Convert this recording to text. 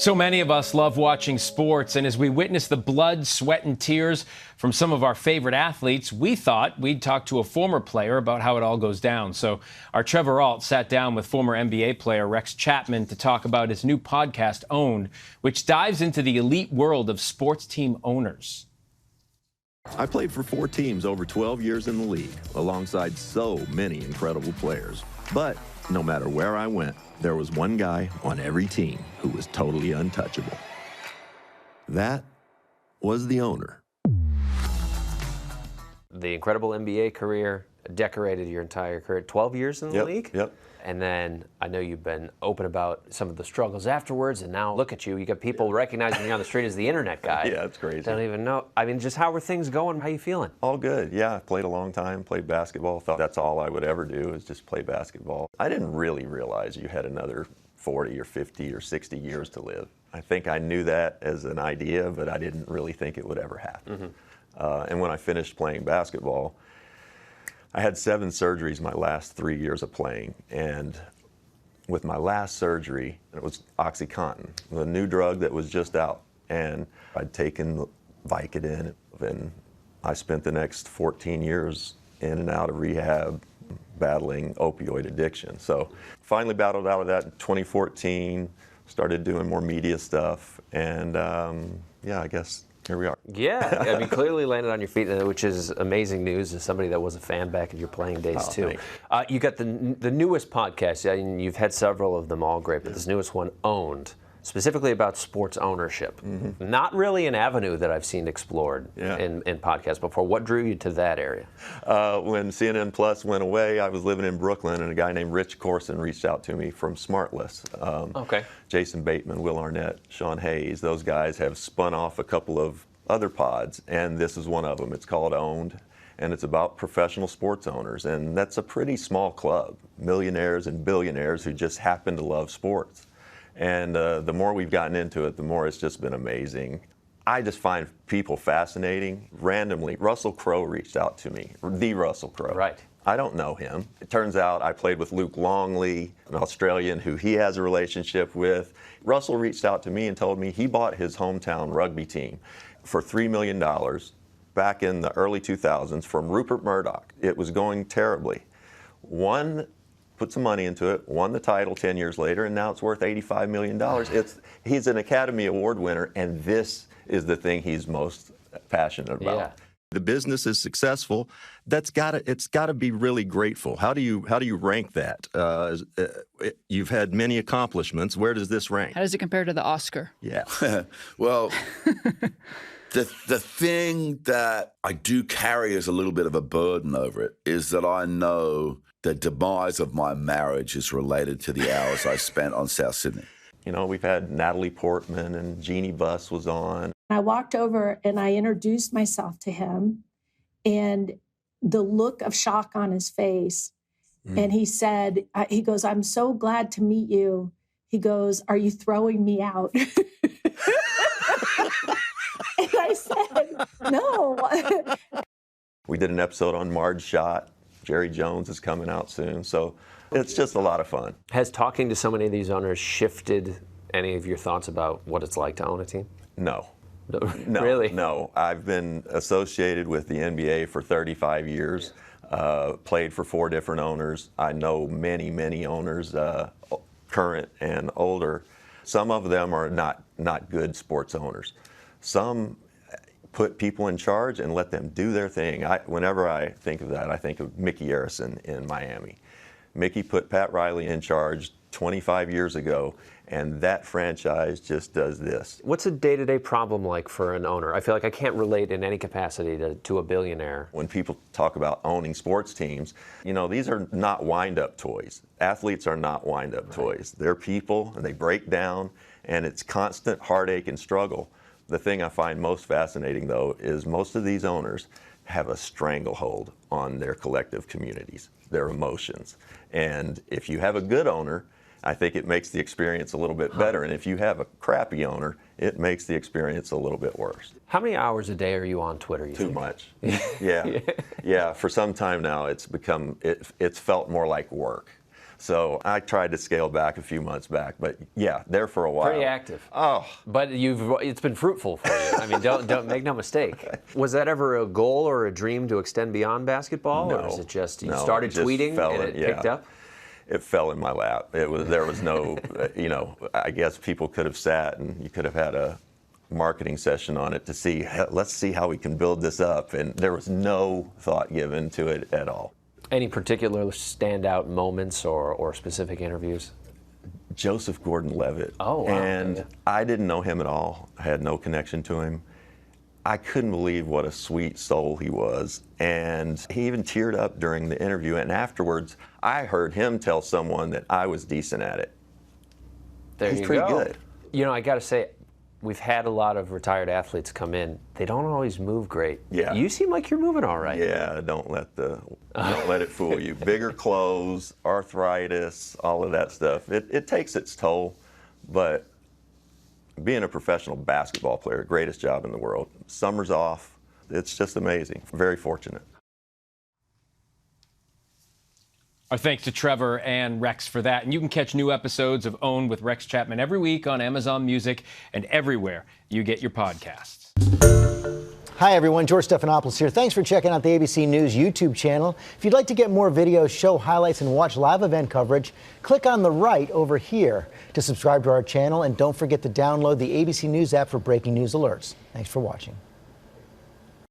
So many of us love watching sports, and as we witness the blood, sweat, and tears from some of our favorite athletes, we thought we'd talk to a former player about how it all goes down. So our Trevor Ault sat down with former NBA player Rex Chapman to talk about his new podcast, Owned, which dives into the elite world of sports team owners. I played for 4 teams over 12 years in the league, alongside so many incredible players. But no matter where I went, there was one guy on every team who was totally untouchable. That was the owner. The incredible NBA career, decorated your entire career, 12 years in the league? Yep. And then I know you've been open about some of the struggles afterwards, and now look at you. You got people recognizing you on the street as the internet guy. Yeah, it's crazy. Don't even know. I mean, just how are things going? How you feeling? All good. Yeah, I played a long time, played basketball. Thought that's all I would ever do is just play basketball. I didn't really realize you had another 40 or 50 or 60 years to live. I think I knew that as an idea, but I didn't really think it would ever happen. And when I finished playing basketball, I had 7 surgeries my last 3 years of playing, and with my last surgery, it was OxyContin, the new drug that was just out, and I'd taken Vicodin, and I spent the next 14 years in and out of rehab battling opioid addiction. So finally battled out of that in 2014, started doing more media stuff, and yeah, I guess here we are. Yeah, I mean, clearly landed on your feet, which is amazing news as somebody that was a fan back in your playing days, too. You got the newest podcast, and you've had several of them, all great, but this newest one, Owned, specifically about sports ownership. Not really an avenue that I've seen explored in podcasts before. What drew you to that area? When CNN Plus went away, I was living in Brooklyn, and a guy named Rich Corson reached out to me from Smartless. Jason Bateman, Will Arnett, Sean Hayes, those guys have spun off a couple of other pods, and this is one of them. It's called Owned, and it's about professional sports owners, and that's a pretty small club, millionaires and billionaires who just happen to love sports. And the more we've gotten into it, the more it's just been amazing. I just find people fascinating. Randomly, Russell Crowe reached out to me, the Russell Crowe. Right. I don't know him. It turns out I played with Luke Longley, an Australian who he has a relationship with. Russell reached out to me and told me he bought his hometown rugby team for $3 million back in the early 2000s from Rupert Murdoch. It was going terribly. Put some money into it, won the title 10 years later, and now it's worth $85 million. He's an Academy Award winner, and this is the thing he's most passionate about. Yeah. The business is successful. It's got to be really grateful. How do you rank that? You've had many accomplishments. Where does this rank? How does it compare to the Oscar? Yeah. Well, the thing that I do carry as a little bit of a burden over it is that I know the demise of my marriage is related to the hours I spent on South Sydney. You know, we've had Natalie Portman and Jeannie Buss was on. I walked over and I introduced myself to him, and the look of shock on his face. And he said, he goes, "I'm so glad to meet you." He goes, "Are you throwing me out?" And I said, "No." We did an episode on Marge Schott. Jerry Jones is coming out soon. So it's just a lot of fun. Has talking to so many of these owners shifted any of your thoughts about what it's like to own a team? No. No, really? No. I've been associated with the NBA for 35 years, played for 4 different owners. I know many, many owners, current and older. Some of them are not good sports owners. Some put people in charge and let them do their thing. Whenever I think of that, I think of Mickey Arison in Miami. Mickey put Pat Riley in charge 25 years ago, and that franchise just does this. What's a day-to-day problem like for an owner? I feel like I can't relate in any capacity to a billionaire. When people talk about owning sports teams, you know, these are not wind-up toys. Athletes are not wind-up toys. They're people, and they break down, and it's constant heartache and struggle. The thing I find most fascinating, though, is most of these owners have a stranglehold on their collective communities, their emotions. And if you have a good owner, I think it makes the experience a little bit better. And if you have a crappy owner, it makes the experience a little bit worse. How many hours a day are you on Twitter? Too much. Yeah. For some time now, it's felt more like work. So I tried to scale back a few months back, but yeah, there for a while. Pretty active. Oh. But it's been fruitful for you. I mean, don't make no mistake. Was that ever a goal or a dream to extend beyond basketball? No. Or is it just you No, started it just tweeting fell and in, it yeah. picked up? It fell in my lap. There was no, I guess people could have sat and you could have had a marketing session on it to see, let's see how we can build this up. And there was no thought given to it at all. Any particular standout moments or specific interviews? Joseph Gordon-Levitt. Oh, wow. And I didn't know him at all. I had no connection to him. I couldn't believe what a sweet soul he was. And he even teared up during the interview. And afterwards, I heard him tell someone that I was decent at it. There He's you pretty go. good. I got to say, we've had a lot of retired athletes come in. They don't always move great. Yeah. You seem like you're moving all right. Yeah, don't let it fool you. Bigger clothes, arthritis, all of that stuff. It takes its toll, but being a professional basketball player, greatest job in the world. Summers off, it's just amazing. Very fortunate. Our thanks to Trevor and Rex for that. And you can catch new episodes of Own with Rex Chapman every week on Amazon Music and everywhere you get your podcasts. Hi, everyone. George Stephanopoulos here. Thanks for checking out the ABC News YouTube channel. If you'd like to get more videos, show highlights, and watch live event coverage, click on the right over here to subscribe to our channel. And don't forget to download the ABC News app for breaking news alerts. Thanks for watching.